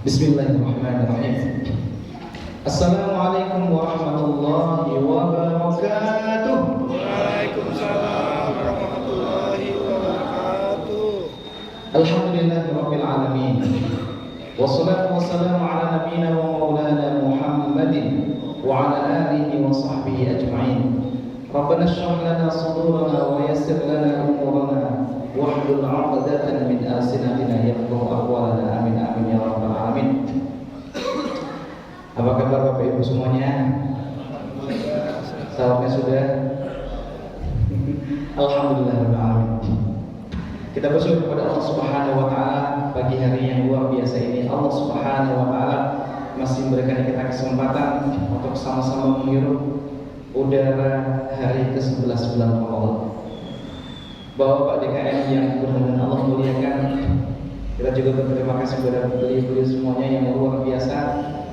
Bismillahirrahmanirrahim. Assalamualaikum warahmatullahi wabarakatuh. Waalaikumsalam warahmatullahi wabarakatuh. Alhamdulillahirabbil alamin. Wassalatu wassalamu ala nabiyyina wa maulana Muhammadin wa ala alihi wa sahbihi ajma'in. Rabbana shrah lana sudurana wa yassir lana umurana wahlul 'uqdatan min alsinatina yafqahu aqwalana. Amin amin ya rabbal alamin. Apa kabar Bapak Ibu semuanya? Sahurnya sudah? Alhamdulillah rabbil alamin. Kita bersyukur kepada Allah Subhanahu wa taala pagi hari yang luar biasa ini. Allah Subhanahu wa taala masih memberikan kita kesempatan untuk sama-sama menghirup udara hari ke-11 bulan Ramadan. Bapak DKM yang benar-benar Allah muliakan, kita juga berterima kasih kepada beliau-beliau semuanya yang luar biasa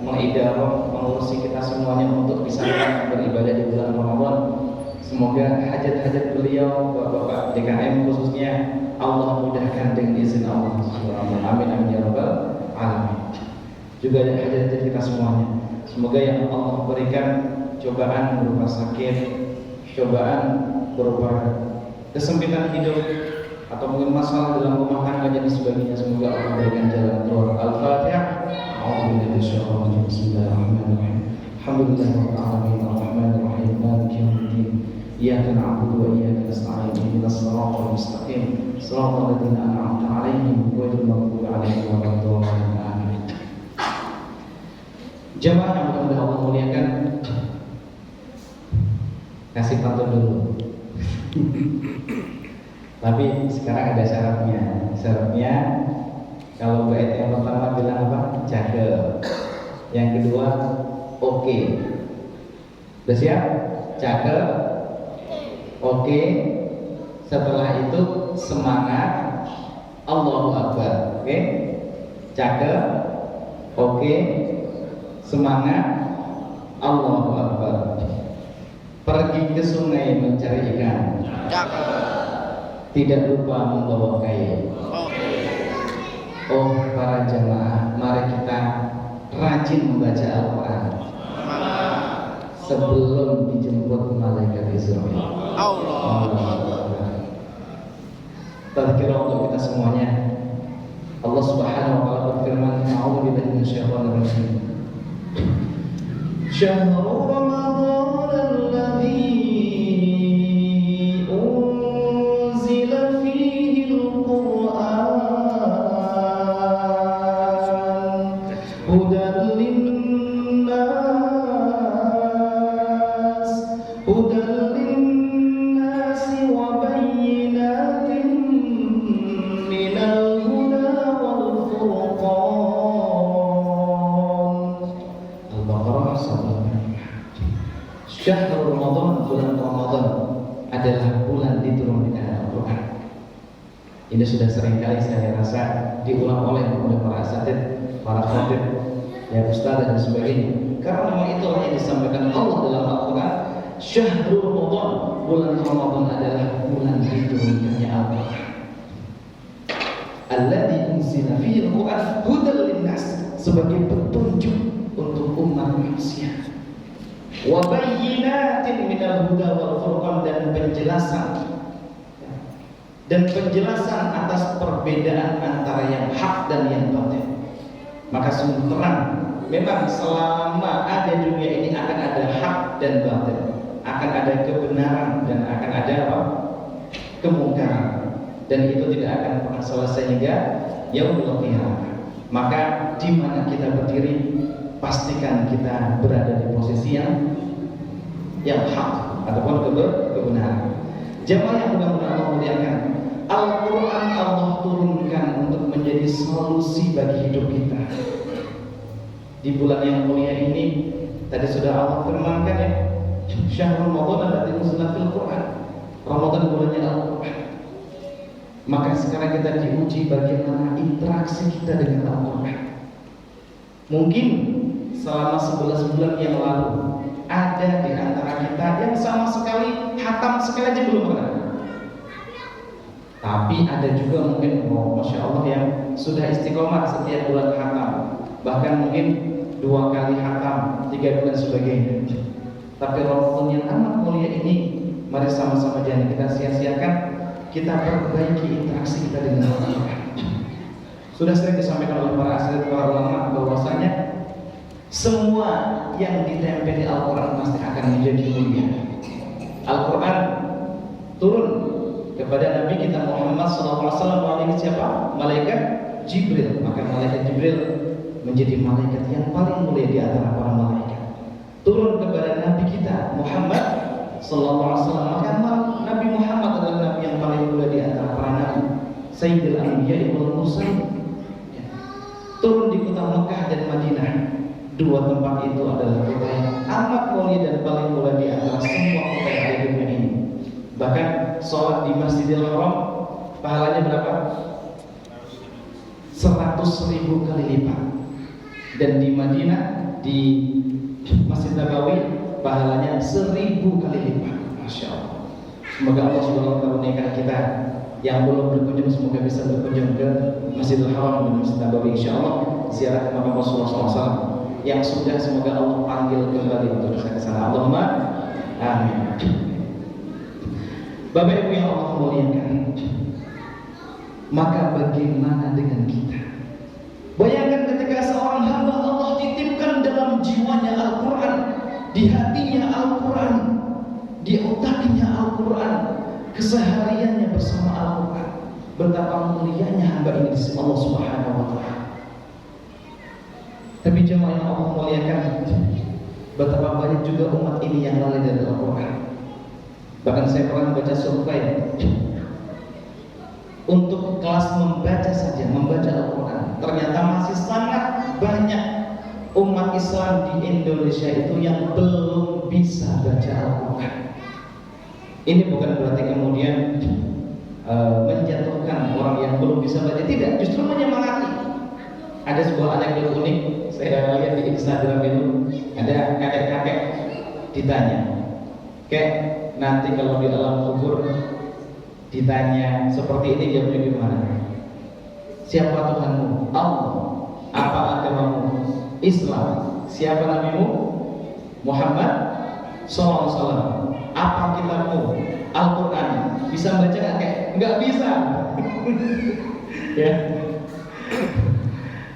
mengidarah, mengurusi kita semuanya untuk bisa beribadah di bulan Ramadan. Semoga hajat-hajat beliau, Bapak DKM khususnya, Allah mudahkan dengan izin Allah. Amin amin ya rabbal alamin. Juga hajat-hajat kita semuanya, semoga yang Allah berikan cobaan berupa sakit, cobaan berupa kesempitan hidup, atau mungkin masalah dalam rumah tangga dan sebagainya, semoga Allah berikan jalan keluar. Al-Fatihah. A'udzubillahi minasyaitonir rajim. Bismillahirrahmanirrahim. Alhamdulillahirabbil alamin arrahmanir rahim maliki yaumiddin. Iyyaka na'budu wa iyyaka nasta'in. Ihdinas siratal mustaqim. Shiratal ladzina an'amta 'alaihim ghairil maghdubi 'alaihim waladdallin. Amin. Jamaah yang mudah-mudahan Allah muliakan, kasih pantun dulu. Tapi sekarang ada syaratnya. Syaratnya kalau bait yang pertama bilang apa? Cakep. Yang kedua oke. Udah siap? Cakep. Oke. Setelah itu semangat. Allahu Akbar. Oke? Cakep. Oke. Semangat. Allahu Akbar. Pergi ke sungai mencari ikan. Tidak lupa membawa kail. Oh para jamaah, mari kita rajin membaca Al-Quran sebelum dijemput malaikat Israil. Tazkirah untuk kita semuanya. Allah Subhanahu wa taala berfirman, "A'udzubillahi minasyaitonir rajim. Syahrul Ramadan alladzi Syahrul Ramadan, bulan Ramadan adalah bulan diturunkan Al-Quran. Ini sudah sering kali saya rasa diulang oleh para asatid, para khatib, ya ustaz dan sebagainya. Karena memang itulah yang disampaikan Allah dalam Al-Quran. Syahrul Ramadan, bulan Ramadan adalah bulan diturunkannya Al-Quran. Alladzi unzila fihi Al-Quran hudal linnas, sebagai petunjuk untuk umat manusia. Wa bayyinatin minal huda wal furqan, dan penjelasan atas perbedaan antara yang hak dan yang batil. Maka sungguh terang, memang selama ada dunia ini akan ada hak dan batil, akan ada kebenaran dan akan ada apa? Kemungkaran, dan itu tidak akan pernah selesai hingga yaumul qiyamah. Maka di mana kita berdiri, pastikan kita berada di posisi yang hak ataupun kebenaran. Jamaah yang mudah-mudahan Allah muliakan, Al-Quran Allah turunkan untuk menjadi solusi bagi hidup kita. Di bulan yang mulia ini, tadi sudah Allah firmankan ya, Syahrul Ramadan alladzii unzila fil Quran. Ramadan bulannya Al-Quran. Maka sekarang kita diuji bagaimana interaksi kita dengan Al-Quran. Mungkin selama 11 bulan yang lalu ada di antara kita yang sama sekali hatam sekali aja belum pernah. Tapi ada juga mungkin, Masya Allah, yang sudah istiqomah setiap bulan hatam. bahkan mungkin 2 kali khatam, 3 bulan sebagainya. Tapi Ramadan yang amat mulia ini, mari sama-sama jangan kita sia-siakan. Kita perbaiki interaksi kita dengan Al-Quran. Sudah sering disampaikan oleh para asatidz, para ulama bahwasanya semua yang ditempeli Al-Quran pasti akan menjadi mulia. Al-Quran turun kepada Nabi kita Muhammad SAW melalui siapa? Malaikat Jibril. Maka malaikat Jibril menjadi malaikat yang paling mulia di antara para malaikat. Turun kepada Nabi kita Muhammad SAW. Maka Nabi Muhammad adalah Nabi yang paling mulia di antara para nabi. Sayyidul Anbiya wal Mursalin. Turun di kota Mekah dan Madinah. 2 tempat itu adalah kota yang amat mulia dan paling mulia di antara semua kota yang ada di dunia ini. Bahkan sholat di Masjidil Haram pahalanya berapa? 100.000 kali lipat. Dan di Madinah, di Masjid Nabawi pahalanya 1000 kali lipat. Masya Allah. Semoga Allah Subhanahu wa taala meningkatkan kita yang belum berkunjung, semoga bisa berkunjung ke Masjidil Haram dan Masjid Nabawi, insyaallah ziarah ke makam Rasulullah SAW. Yang sudah, semoga Allah panggil kembali untuk bisa ke sana. Allahumma amin. Bapak Ibu yang Allah muliakan, maka bagaimana dengan kita? Bayangkan ketika seorang hamba Allah titipkan dalam jiwanya Al-Quran, di hatinya Al-Quran, di otaknya Al-Quran, kesehariannya bersama Al-Quran. Betapa mulianya hamba ini di sisi Allah Subhanahu wa taala. Tapi jemaah yang Allah muliakan, betapa banyak juga umat ini yang lalai dari Al-Quran. Bahkan saya pernah membaca survei untuk kelas membaca saja, membaca Al-Quran. Ternyata masih sangat banyak umat Islam di Indonesia itu yang belum bisa baca Al-Quran. Ini bukan berarti kemudian menjatuhkan orang yang belum bisa baca, tidak, justru menyemangati. Ada sebuah anekdot unik saya lihat di Instagram itu, ada kakek-kakek ditanya, "Kek, nanti kalau di alam kubur ditanya seperti ini, jawabnya gimana? Siapa Tuhanmu? Allah. Apa agamamu? Islam. Siapa nabimu? Muhammad SAW. Apa kitabmu? Al-Quran. Bisa baca nggak, Kek? Nggak bisa." Ya.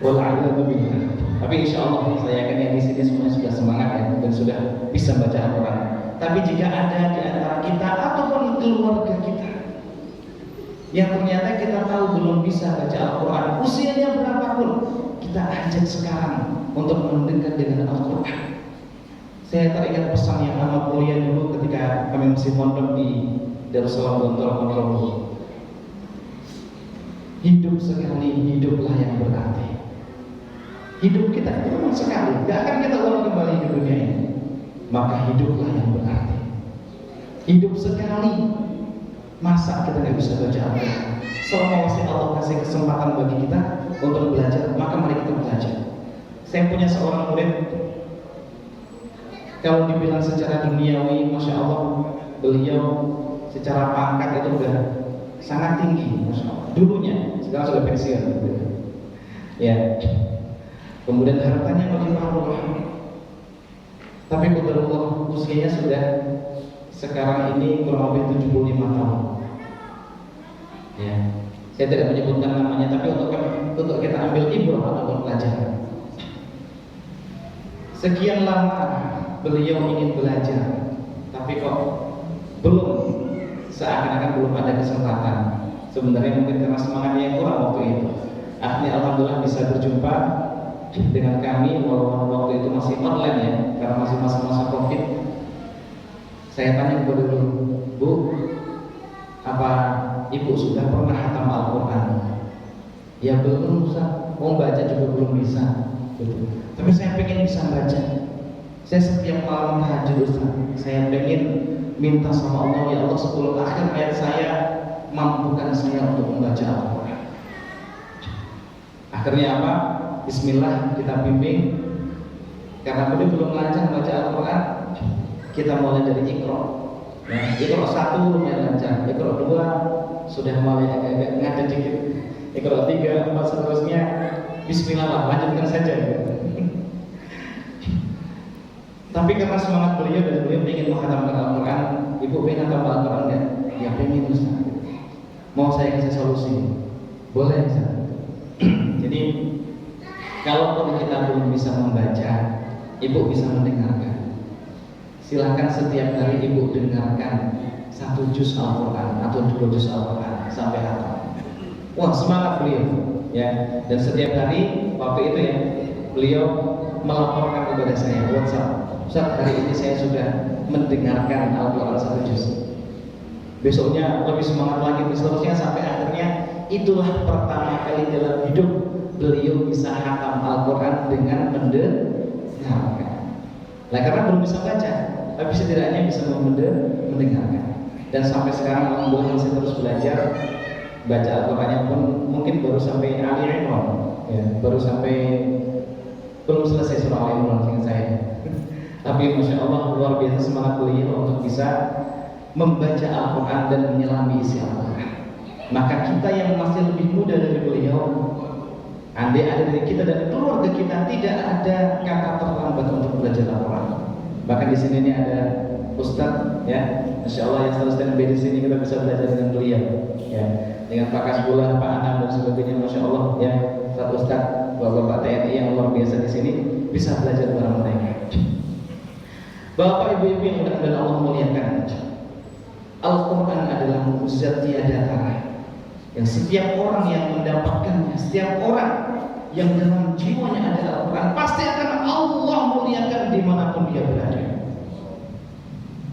Wala'alaikumsalam. Tapi insya Allah saya yakin yang di sini semuanya sudah semangat ya, dan sudah bisa baca Al-Quran. Tapi jika ada di antara kita ataupun keluarga kita yang ternyata kita tahu belum bisa baca Al-Quran, usianya berapapun, kita ajak sekarang untuk mendekat dengan Al-Quran. Saya teringat pesan yang amat mulia dulu ketika kami masih mondok di Darussalam Gontor Ponorogo. Hidup sekali, hiduplah yang berarti. Hidup kita itu memang sekali, gak akan kita ulang kembali ke dunia ini. Maka hiduplah yang berarti. Hidup sekali, masa kita gak bisa baca Al-Quran? Selama masih Allah kasih kesempatan bagi kita untuk belajar, maka mari kita belajar. Saya punya seorang murid, kalau dibilang secara duniawi, Masya Allah, beliau secara pangkat itu udah sangat tinggi, Masya Allah. Dulunya, sekarang sudah pensiun. Ya. Kemudian harapannya bagi Allah. Tapi qadarullah usianya sudah sekarang ini kurang lebih 75 tahun. Ya. Saya tidak menyebutkan namanya, tapi untuk kita ambil ibrah ataupun pelajaran. Sekian lama beliau ingin belajar, tapi kok belum, seakan-akan belum ada kesempatan. Sebenarnya mungkin karena semangatnya yang kurang waktu itu. Akhirnya alhamdulillah bisa berjumpa dengan kami, walaupun waktu itu masih online ya, karena masih masa-masa COVID. Saya tanya kepada dulu, "Bu, apa ibu sudah pernah khatam Al-Quran?" "Ya belum, Ustaz. Mau baca juga belum bisa." "Tapi saya pengen bisa baca. Saya setiap malam tahajud, Ustaz. Saya pengen minta sama Allah, ya Allah 10 akhir hayat saya, mampukan saya untuk membaca Al-Quran." Akhirnya apa? Bismillah, kita bimbing. Karena beliau belum lancar baca Al-Quran, kita mulai dari Iqra. Nah, Iqra 1 lumayan lancar, Iqra 2 sudah mulai agak-agak ngaca dikit, Iqra 3, 4 seterusnya Bismillah, lanjutkan saja. Tapi karena semangat beliau dan beliau ingin menghatamkan Al-Quran, ibu pengen hatam Al-Quran nggak? Ya pengen Ustaz. Mau saya kasih solusi? Boleh Ustaz. Jadi kalaupun kita belum bisa membaca, ibu bisa mendengarkan. Silakan setiap hari ibu dengarkan 1 juz Al-Quran atau 2 juz Al-Quran sampai hatam. Wah, semangat beliau ya. Dan setiap hari waktu itu ya, beliau melaporkan kepada saya WhatsApp, Ustaz, hari ini saya sudah mendengarkan Al-Quran 1 juz. Besoknya lebih semangat lagi, seterusnya sampai akhirnya itulah pertama kali dalam hidup beliau bisa hatam Al-Quran dengan mendengarkan. Nah, karena belum bisa baca, tapi setidaknya bisa mendengarkan. Dan sampai sekarang alhamdulillah masih terus belajar. Baca Al-Qurannya pun mungkin baru sampai Ali Imran, ya, baru sampai belum selesai surah Ali Imran dengan saya. Tapi Masya Allah luar biasa semangat beliau untuk bisa membaca Al-Quran dan menyelami isi Al-Quran. Maka kita yang masih lebih muda dari beliau, andai ada dari kita dan keluarga kita, tidak ada kata terlambat untuk belajar Al-Quran. Bahkan di sini ini ada Ustadz, ya, Masya Allah yang selalu stand by di sini, kita bisa belajar dengan beliau, ya, dengan Pak Kasbullah, Pak Anam dan sebagainya, Masya Allah, ya, Ustadz, Bapak TNI yang luar biasa di sini bisa belajar bareng mereka. Bapak Ibu yang mudah-mudahan Allah muliakan, Al-Quran adalah mukjizat tiada tara yang setiap orang yang mendapatkannya, setiap orang yang dalam jiwanya ada Al-Quran, pasti akan Allah muliakan dimanapun dia berada.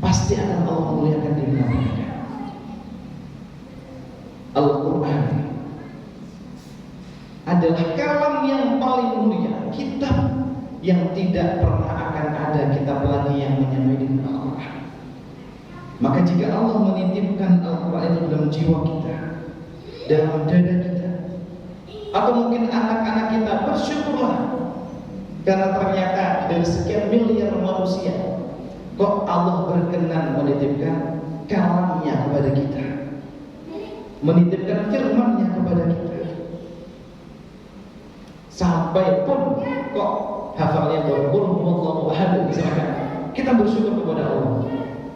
Pasti akan Allah muliakan dimanapun dia. Al-Quran adalah kalam yang paling mulia, kitab yang tidak pernah akan ada kitab lagi yang menyamai dengan Al-Quran. Maka jika Allah menitipkan Al-Quran itu dalam jiwa kita, dalam dada kita, atau mungkin anak-anak kita, bersyukurlah, karena ternyata dari sekian miliar manusia, kok Allah berkenan menitipkan kalamnya kepada kita, menitipkan firman-Nya kepada kita. Sampai pun kok hafalnya berqul huwallahu ahad, misalkan kita bersyukur kepada Allah.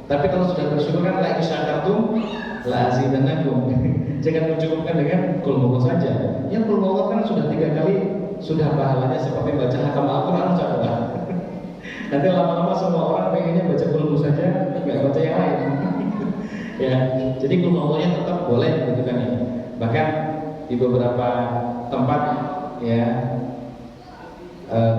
Tapi kalau sudah bersyukur kan la isyaratum la azidannakum. Jangan mencukupkan dengan qul huwallahu saja. Yang qul huwallahu kan sudah 3 kali, sudah pahalanya seperti baca hatam Al-Qur'an saja. Nanti lama-lama semua orang pengennya baca qul huwallahu saja, enggak baca yang lain. Ya, jadi qul huwallahu-nya tetap boleh gitu kan ya. Bahkan di beberapa tempat ya,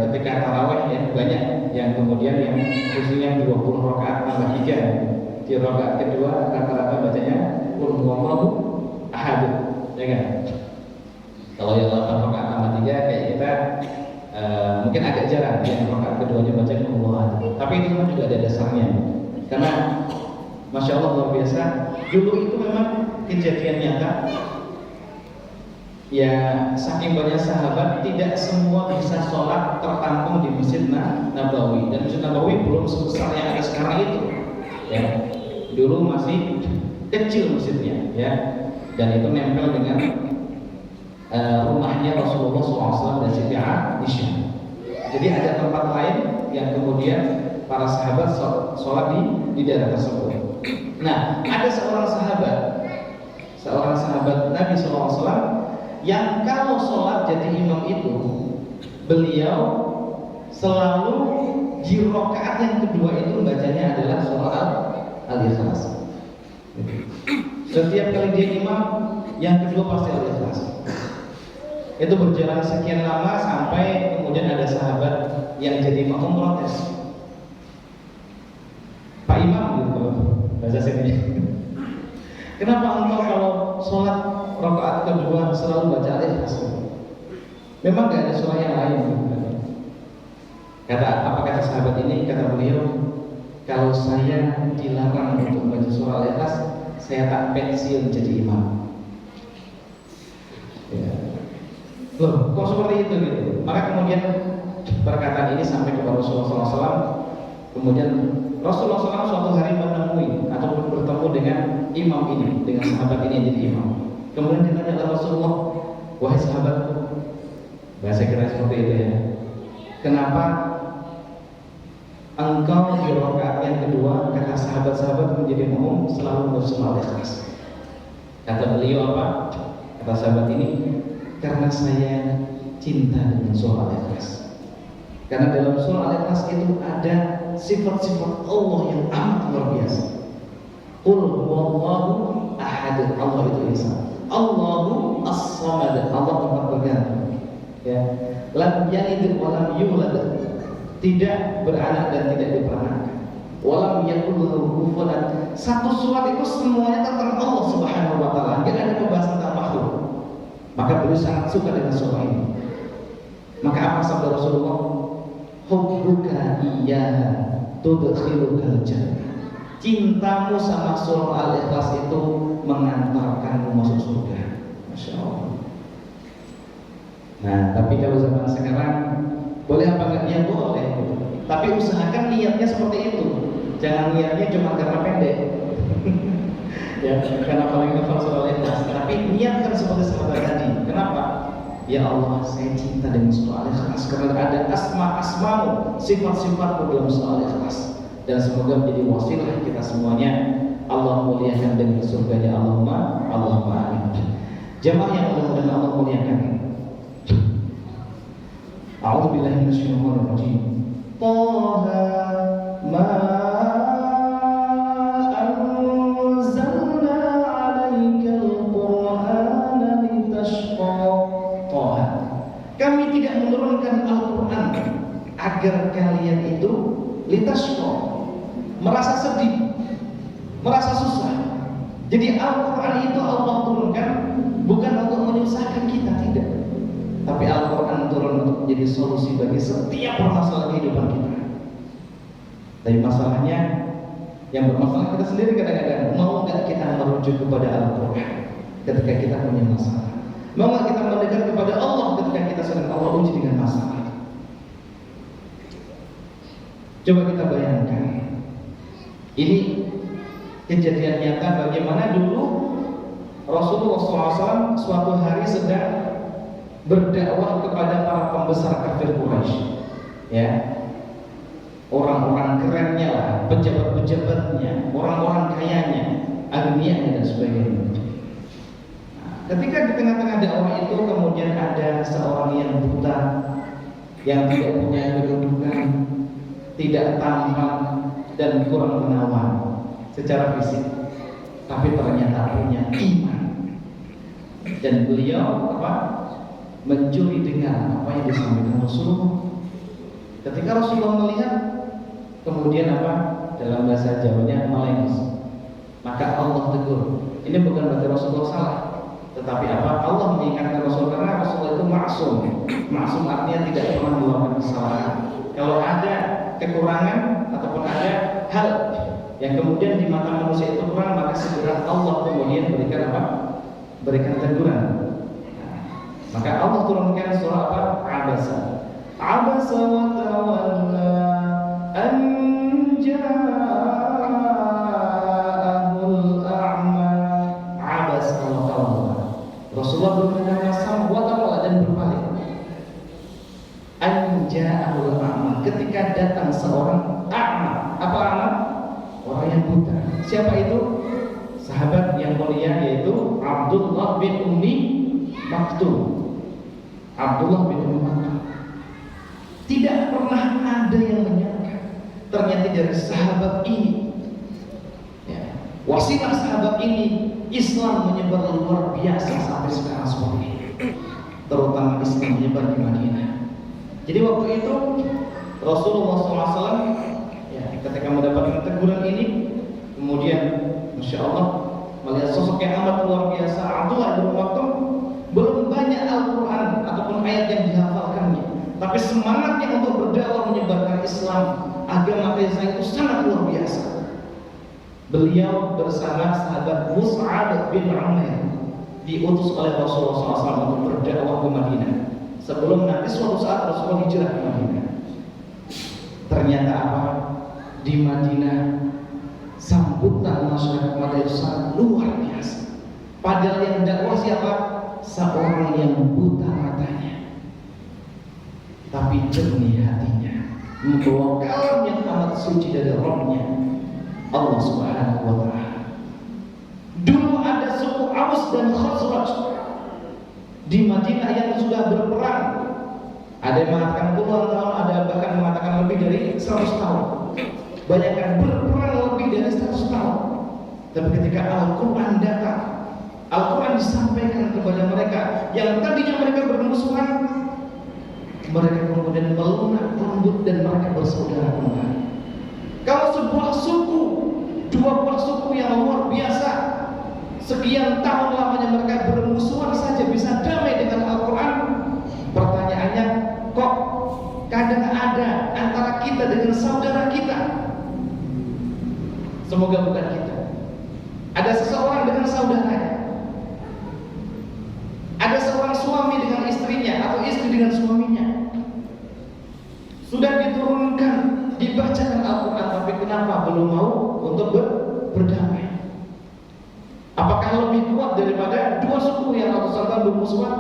ketika tarawih ya, banyak yang kemudian yang khususnya 20 rakaat tambah 3. Di rakaat kedua rata-rata bacanya qul huwallahu ahad, ya kan? Kalau yang 8 rakaat tambah 3 kayak kita mungkin agak jarang yang rakaat keduanya baca qul huwallahu ahad. Tapi itu memang juga ada dasarnya. Karena Masya Allah luar biasa, dulu itu memang kejadian nyata. Ya, saking banyak sahabat, tidak semua bisa sholat tertampung di Masjid Nabawi. Dan Masjid Nabawi belum sebesar yang ada sekarang itu. Ya, dulu masih kecil masjidnya, ya. Dan itu nempel dengan rumahnya Rasulullah SAW dan Siti Aisyah. Jadi ada tempat lain yang kemudian para sahabat sholat di daerah tersebut. Nah, ada seorang sahabat Nabi SAW yang kalau sholat jadi imam itu, beliau selalu di rakaat yang kedua itu bacanya adalah surah Al-Ikhlas. Setiap kali dia imam, yang kedua pasti Al-Ikhlas. Itu berjalan sekian lama sampai kemudian ada sahabat yang jadi makmum protes. Pak Imam gitu, bahasa sini. Kenapa engkau kalau sholat rakaat kedua selalu baca Al-Ikhlas? Memang gak ada surah yang lain. Apa kata sahabat ini? Kata beliau, kalau saya dilarang untuk baca surah Al-Ikhlas, saya tak pensiun jadi imam. Ya. Loh, kok seperti itu gitu? Maka kemudian perkataan ini sampai kepada Rasulullah SAW. Kemudian Rasulullah SAW suatu hari menemui atau bertemu dengan imam ini, dengan sahabat ini yang jadi imam. Kemudian ditanya oleh Rasulullah, wahai sahabatku, bahasa kira seperti itu ya, kenapa engkau di rakaat yang kedua, kata sahabat-sahabat menjadi umum selalu bersurah Al-Ikhlas. Kata beliau apa? Kata sahabat ini, karena saya cinta dengan surah Al-Ikhlas. Karena dalam surah Al-Ikhlas itu ada sifat-sifat Allah yang amat luar biasa. Qul huwallahu ahad, Allah itu Esa. Allahu as-samad, Allah tempat bergantung. Ya. Lam yalid wa lam yulad, tidak beranak dan tidak diperanakan. Walam yakul lahu kufuwan ahad. Satu surat itu semuanya tentang Allah Subhanahu wa taala, tidak ada pembahasan tentang makhluk. Maka beliau sangat suka dengan surah ini. Maka apa sabda Rasulullah? Hubbuka iyyaha tudkhilukal jannah. Cintamu sama surah Al-Ikhlas itu mengantarkanmu masuk surga. Masya Allah. Nah, tapi kalau zaman sekarang boleh apa enggak? Ya boleh. Tapi usahakan niatnya seperti itu. Jangan niatnya cuma karena pendek. Ya, karena paling hafal surah Al-Ikhlas. Tapi niatkan seperti sahabat tadi. Kenapa? Ya Allah, saya cinta dengan surah Al-Ikhlas karena ada asma-asmamu, sifat-sifatmu dalam surah Al-Ikhlas. Dan semoga menjadi wasilah kita semuanya. Allah muliakan dengan surganya. Allahumma amin. Jamaah yang mudah-mudahan Allah muliakan. A'udzu billahi minasyaitonir rajim. Taha ma anzalna 'alaikal Qur'ana litashqa. Taha. Kami tidak menurunkan Al-Qur'an agar kalian itu litashqa, merasa sedih, merasa susah. Jadi Al-Quran itu Allah turunkan bukan untuk menyusahkan kita, tidak. Tapi Al-Quran turun untuk menjadi solusi bagi setiap permasalahan kehidupan kita. Tapi masalahnya yang bermasalah kita sendiri kadang-kadang. Mau nggak kita merujuk kepada Al-Quran ketika kita punya masalah? Mau nggak kita mendekat kepada Allah ketika kita sedang Allah uji dengan masalah? Coba kita bayangkan. Ini kejadian nyata bagaimana dulu Rasulullah SAW suatu hari sedang berdakwah kepada para pembesar kafir Quraisy, ya, orang-orang kerennya lah, pejabat-pejabatnya, orang-orang kayanya, agnianya dan sebagainya. Ketika di tengah-tengah dakwah itu kemudian ada seorang yang buta, yang tidak punya kedudukan, tidak tampan dan kurang menawan secara fisik, tapi ternyata punya iman. Dan beliau mencuri dengar apa yang disampaikan Rasulullah. Ketika Rasulullah melihat, kemudian dalam bahasa Jawanya melengos, maka Allah tegur. Ini bukan berarti Rasulullah salah, tetapi Allah mengingatkan Rasul karena Rasulullah itu maksum. Maksum artinya tidak pernah melakukan kesalahan. Kalau ada kekurangan ataupun ada hal yang kemudian di mata manusia itu kurang, maka segera Allah kemudian berikan teguran. Maka Allah turunkan surah Abasa wa tawalla an ja'ahul a'ma. Abasa wa tawalla. Rasulullah berkata sama wa tawalla dan berbalik. An ja'ahul a'ma, ketika datang seorang a'ma. Apa a'ma? Orang yang buta. Siapa itu? Sahabat yang mulia, yaitu Abdullah bin Ummi Maktum. Abdullah bin Ummi Maktum. Tidak pernah ada yang menyangka ternyata dari sahabat ini, ya, wasilah sahabat ini, Islam menyebar luar biasa sampai sekarang seperti ini. Terutama Islam menyebar di Madinah. Jadi waktu itu Rasulullah SAW, ya, ketika mendapatkan teguran ini, kemudian Masya Allah melihat sosok yang amat luar biasa Abdullah bin Maktum. Belum banyak Al-Quran ataupun ayat yang dihafalkannya, tapi semangatnya untuk berdakwah menyebarkan Islam, agama Islam itu sangat luar biasa. Beliau bersama sahabat Mus'ab bin Umair diutus oleh Rasulullah SAW untuk berdakwah ke Madinah. Sebelum nanti suatu saat Rasulullah hijrah ke Madinah. Ternyata di Madinah sambutan masyarakat Madinah sangat luar biasa. Padahal yang dakwah siapa? Seorang yang buta matanya, tapi jernih hatinya. membawa kalam yang amat suci dari Rabb-Nya, Allah Subhanahu wa Ta'ala. Dulu ada suku Aus dan Khazraj di Madinah yang sudah berperang. Ada yang mengatakan puluhan tahun, ada bahkan mengatakan lebih dari 100 tahun. Bayangkan berperang lebih dari 100 tahun. Tapi ketika Al-Quran datang, Al-Quran disampaikan kepada mereka yang tadinya mereka bermusuhan, mereka kemudian melunak lembut dan mereka bersaudara kembali. Kalau sebuah suku, dua buah suku yang luar biasa, sekian tahun lamanya mereka bermusuhan saja bisa damai dengan Al-Quran. Pertanyaannya, kok kadang ada antara kita dengan saudara kita? Semoga bukan kita. Ada seseorang dengan saudaranya, ada seorang suami dengan istrinya atau istri dengan suaminya. Sudah diturunkan, dibacakan Al-Quran, tapi kenapa belum mau untuk berdamai? Apakah lebih kuat daripada dua suku yang ratusan tahun bermusuhan?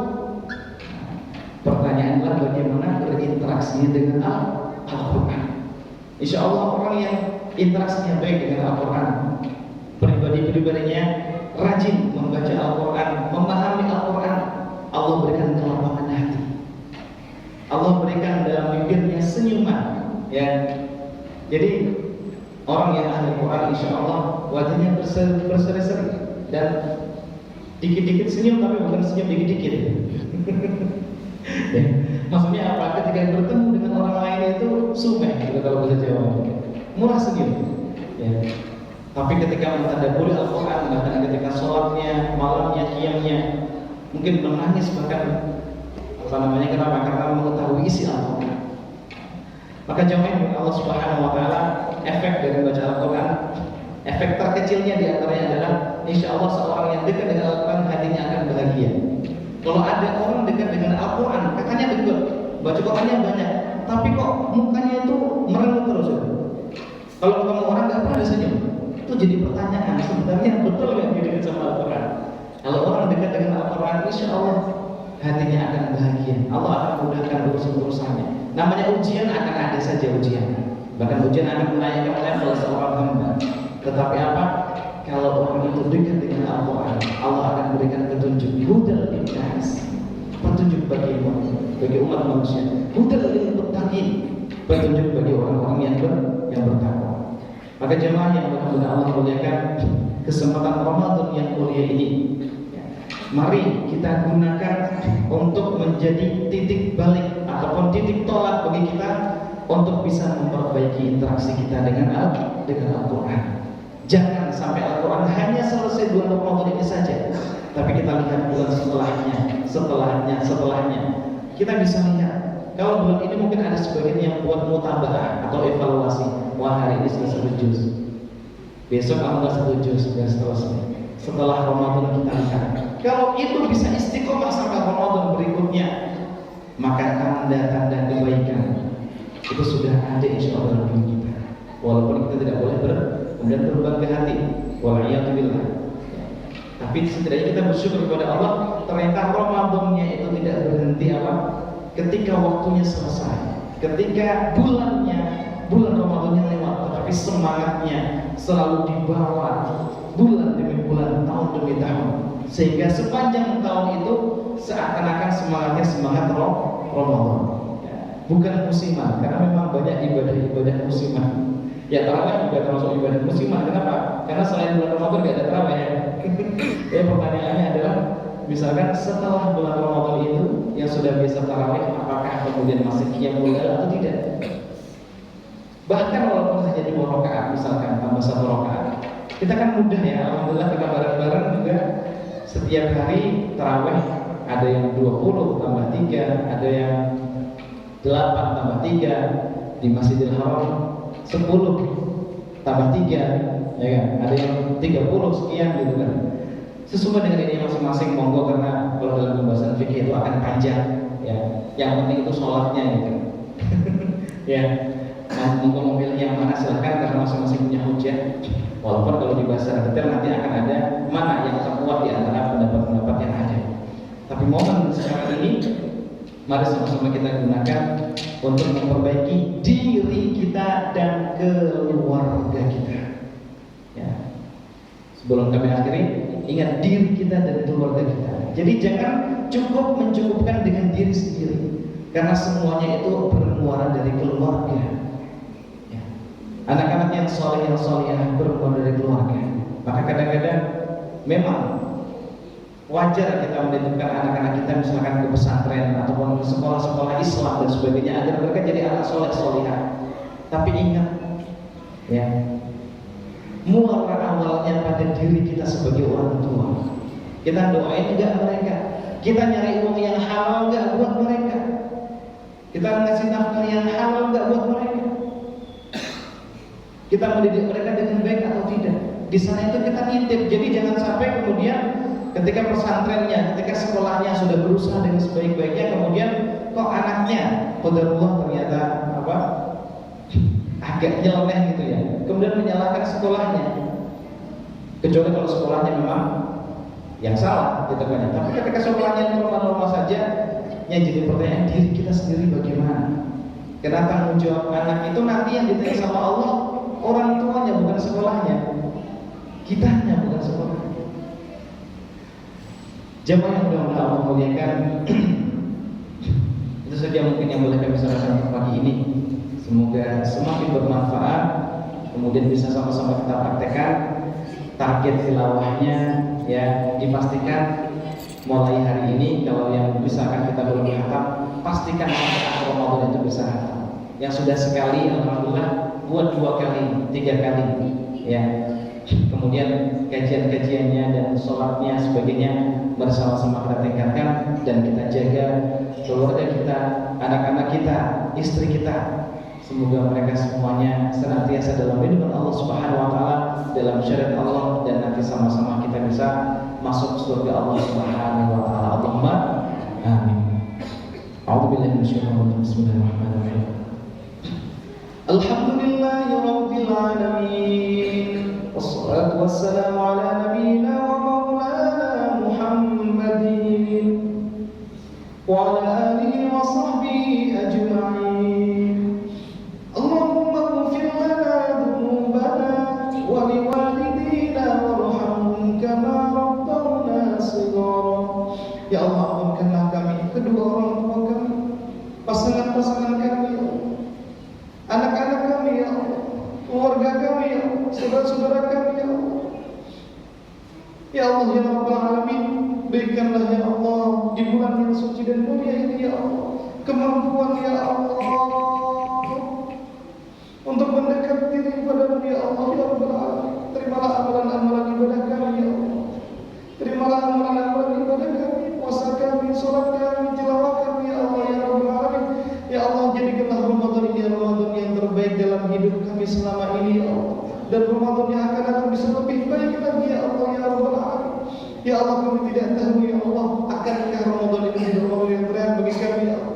Pertanyaannya bagaimana berinteraksinya dengan Al-Quran. Insya Allah orang yang interaksinya baik dengan Al-Quran, pribadi-pribadinya rajin membaca Al-Quran, memahami Al-Quran, Allah berikan kelapangan hati, Allah berikan dalam bibirnya senyuman, ya. Jadi orang yang ahli Quran insya Allah wajahnya berseri-seri dan dikit-dikit senyum, tapi bukan senyum dikit-dikit. Ya. Maksudnya apa? Ketika bertemu dengan orang lain itu sumeh, gitu kalau bahasa Jawa, murah senyum. Ya. Tapi ketika mentadabburi Al-Quran, bahkan ketika sholatnya, malamnya, qiyamnya, mungkin menangis bahkan kenapa? Karena mengetahui isi Al-Quran. Maka jamaah Allah Subhanahu wa Ta'ala, efek dari baca Al-Quran, efek terkecilnya di antaranya adalah insya Allah seorang yang dekat dengan Al-Quran hatinya akan bahagia. Kalau ada orang dekat dengan Al-Quran, katanya betul, baca Qurannya banyak, tapi kok mukanya itu merengut terus. Kalau ketemu orang nggak pernah ada senyum, itu jadi pertanyaan, sebenarnya betul nggak dia dekat sama Al-Quran? Kalau orang dekat dengan Al-Quran, insya Allah hatinya akan bahagia. Allah akan mudahkan urusan-urusannya. Namanya ujian akan ada saja ujian. Bahkan ujian akan menaikkan level seorang hamba. Tetapi apa? Kalau orang itu dekat dengan Al-Quran, Allah akan berikan petunjuk. Hudal linnas, petunjuk bagi umat manusia. Hudal lil muttaqin, petunjuk bagi orang-orang yang bertakwa. Maka jemaah yang mudah-mudahan Allah muliakan, kesempatan Ramadan yang mulia ini, mari kita gunakan untuk menjadi titik balik ataupun titik tolak bagi kita untuk bisa memperbaiki interaksi kita dengan Al-Quran. Jangan sampai Al-Quran hanya selesai bulan Ramadan ini saja, tapi kita lihat bulan setelahnya. Kita bisa lihat, kalau bulan ini mungkin ada sebagian yang buat mutabah atau evaluasi. Wah, hari ini sudah 1 juz, besok ambil 1 juz, dan seterusnya. Setelah Ramadan kita lihat, kalau itu bisa istiqomah sampai Ramadan berikutnya, maka tanda-tanda kebaikan itu sudah ada insya Allah dalam diri kita. Walaupun kita tidak boleh kemudian berbangga hati, wala'iyatubillah. Tapi setidaknya kita bersyukur kepada Allah, ternyata Ramadannya itu tidak berhenti apa? Ketika waktunya selesai, ketika bulan Ramadannya lewat, tetapi semangatnya selalu dibawa bulan demi bulan, tahun demi tahun, sehingga sepanjang tahun itu seakan-akan semangatnya semangat Ramadan, bukan musiman. Karena memang banyak ibadah musiman. Ya, tarawih juga termasuk ibadah musiman. Kenapa? Karena selain bulan Ramadan gak ada tarawih. Ya, pertanyaannya adalah, misalkan setelah bulan Ramadan itu yang sudah biasa tarawih, apakah kemudian masih qiyamul lail atau tidak? Bahkan walaupun hanya 2 rakaat, misalkan tambah 1 rakaat, kita kan mudah ya, alhamdulillah kita bareng-bareng juga setiap hari tarawih. Ada yang 20 tambah 3, ada yang 8 tambah 3, di Masjidil Haram 10 tambah 3, ya kan? Ada yang 30 sekian gitu kan. Sesuai dengan ini masing-masing, monggo, karena kalau dalam pembahasan fikih itu akan panjang, ya. Yang penting itu sholatnya gitu. Ya, monggo memilih yang mana silahkan, karena masing-masing punya hujah. Walaupun kalau dibahas secara detail nanti akan ada mana yang terkuat di antara pendapat-pendapat yang ada. Tapi momen sekarang ini Mari sama-sama kita gunakan untuk memperbaiki diri kita dan keluarga kita. Ya. Sebelum kami akhiri, ingat diri kita dan keluarga kita. Jadi jangan cukup mencukupkan dengan diri sendiri, karena semuanya itu bermuara dari keluarga. Ya. Anak-anak yang soleh yang solehah bermuara dari keluarga. Maka kadang-kadang memang wajar kita menitipkan anak-anak kita misalkan ke pesantren ataupun ke sekolah-sekolah Islam dan sebagainya agar mereka jadi anak soleh solehah. Tapi ingat, ya, muara awalnya pada diri kita sebagai orang tua. Kita doain juga mereka, kita nyari uang yang halal nggak buat mereka, kita ngasih nafkah yang halal nggak buat mereka, kita mendidik mereka dengan baik atau tidak. Di sana itu kita nitip. Jadi jangan sampai kemudian ketika pesantrennya, ketika sekolahnya sudah berusaha dengan sebaik-baiknya, kemudian kok anaknya qadarullah ternyata agak nyeleneh gitu ya, kemudian menyalahkan sekolahnya. Kecuali kalau sekolahnya memang yang salah gitu kan. Tapi ketika sekolahnya normal-normal saja, yang jadi pertanyaan diri kita sendiri bagaimana? Karena tanggung jawab anak itu nanti yang ditanya sama Allah orang tuanya, bukan sekolahnya. Kitanya bukan sekolahnya. Jamaah yang mudah-mudahan Allah muliakan. Itu saja mungkin yang boleh kami sampaikan untuk pagi ini. Semoga semakin bermanfaat. Kemudian bisa sama-sama kita praktekkan. Target tilawahnya ya dipastikan mulai hari ini. Kalau yang misalkan kita belum hatam, pastikan Ramadan itu bisa hatam. Yang sudah sekali, alhamdulillah, buat 2 kali, 3 kali. Ya. Kemudian kajian-kajiannya dan sholatnya sebagainya bersama-sama kita tingkatkan dan kita jaga keluarga kita, anak-anak kita, istri kita. Semoga mereka semuanya senantiasa dalam lindungan Allah Subhanahu wa taala, dalam syariat Allah, dan nanti sama-sama kita bisa masuk surga Allah Subhanahu wa taala. Allahumma amin. A'udzubillahi minasyaitonir rajim. Bismillahirrahmanirrahim. Alhamdulillahirabbil alamin. Wassalatu wassalamu ala nabiyyina wa maulana Muhammadin wa ala alihi wa sahbihi ajma'in. Allahumma ighfir lana dhunubana wa liwalidina warhamhum kama rabbawna shighara. Ya Allah, ampunkanlah kami, kedua orang tua kami, pasangan-pasangan kami, anak-anak kami, ya Allah, keluarga kami, ya Allah, saudara-saudara kami, ya Allah. Ya Allah, ya Rabbal Alamin, berikanlah ya Allah di bulan yang suci dan mulia ini ya Allah kemampuan ya Allah untuk mendekat diri kepada-Mu ya Allah ya Rabbal Alamin. Terimalah amalan-amalan ibadah kami ya Allah. Terimalah amalan-amalan ibadah kami, puasa kami, sholat kami, tilawah kami ya Allah ya Rabbal Alamin. Ya Allah, jadikanlah Ramadan ini Ramadan yang terbaik dalam hidup kami selama ini ya Allah. Dan Ramadan yang akan datang bisa lebih baik lagi ya Allah ya Rabbal Alamin. Ya Allah, kami tidak tahu ya Allah akankah Ramadan ini menjadi Ramadan yang terakhir bagi kami ya Allah.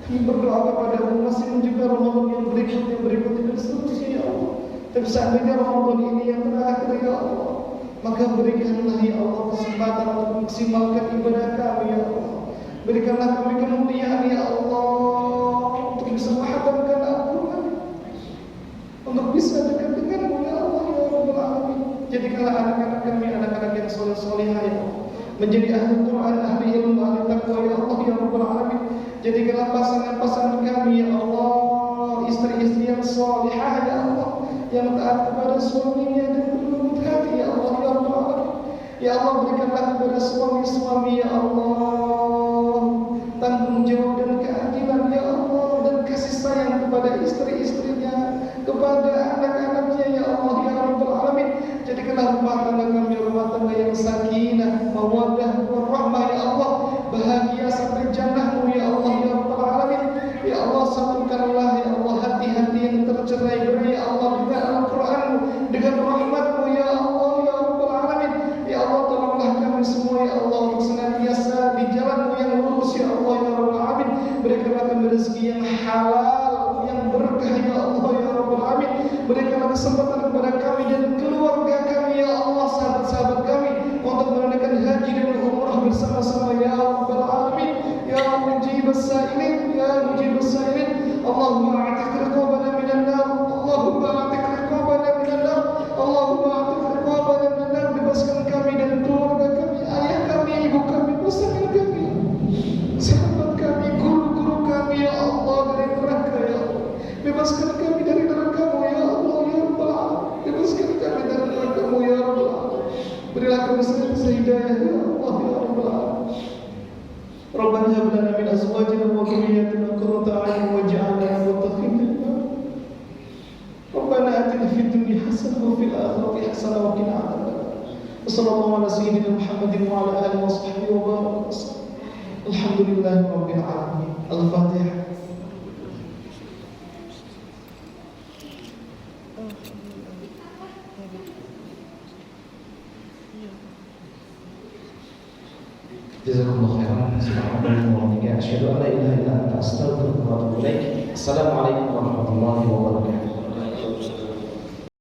Kami berdoa kepada-Mu masih menjaga Ramadan yang berikutnya dan seterusnya ya Allah. Tapi seandainya Ramadan ini yang terakhir ya Allah, maka berikanlah ya Allah kesempatan untuk maksimalkan ibadah kami ya Allah. Berikanlah kami kemuliaan ya Allah untuk bisa menghatamkan Al-Quran, untuk bisa dekat dengan-Mu ya Allah ya Rabbal Alamin. Jadikanlah anak-anak kami anak-anak yang soleh-solehah ya Allah, menjadi ahli Quran, ahli ilmu, ahli taqwa ya Allah ya Rabbal Alamin. Jadikanlah pasangan-pasangan kami ya Allah, istri-istri yang solehah ya Allah, yang taat kepada suaminya dan berlembut hati ya Allah ya Rabbal Alamin. Ya Allah, berikanlah kepada suami-suami ya Allah tanggung jawab dan keadilan ya Allah, dan kasih sayang kepada istri-istrinya, kepada anak-anaknya ya Allah ya Rabbal Alamin. Jadikanlah rumah tangga kami rumah tangga yang sakinah, mawaddah, warahmah ya Allah, bahagia sampai jannah-Mu ya Allah ya Rabbal Alamin. Ya Allah, sambungkanlah ya Allah hati-hati yang tercerai berai ya Allah dengan Al-Quran-Mu, dengan rahmat-Mu ya Allah ya Rabbal Alamin. Ya Allah, tolonglah kami semua ya Allah untuk senantiasa di jalan-Mu yang lurus ya Allah ya Rabbal Alamin. Berikanlah kami rezeki yang halal, yang berkah ya Allah ya Rabbal Alamin. Berikanlah kesempatan kepada kami dan keluarga kami ya Allah, sahabat-sahabat kami, untuk menunaikan haji dan umrah bersama-sama ya Rabbal Alamin. Ya Mujib السائلين يا مجيب السائلين اللهم اعتق رقابنا من النار اللهم اعتق رقابنا من النار اللهم اعتق رقابنا من النار bebaskan kami dan keluarga kami ayah kami ibu kami pasangan kami sahabat kami guru-guru kami ya Allah dari neraka ya Allah bebaskan kami dari neraka-Mu ya Allah ya Rabbal Alamin bebaskan kami dari neraka-Mu ya Rabbal Alamin berilah kami senantiasa hidayah ya Allah ya Rabbal Alamin Rabbana hab lana min azwajina wa dhurriyyatina qurrata a'yun waj'alna lil muttaqina imama Rabbana atina fid dunya hasanah wa fil akhirati hasanah wa qina adzabannar sallallahu ala sayyidina Muhammadin wa ala alihi wa sahbihi wa barik alhamdulillahi rabbil alamin al-fatihah Jazakumullah khairan. Subhanallah wa bihamdihi asyhadu an la ilaha illa anta astaghfiruka wa atubu ilaik. Assalamualaikum warahmatullahi wabarakatuh.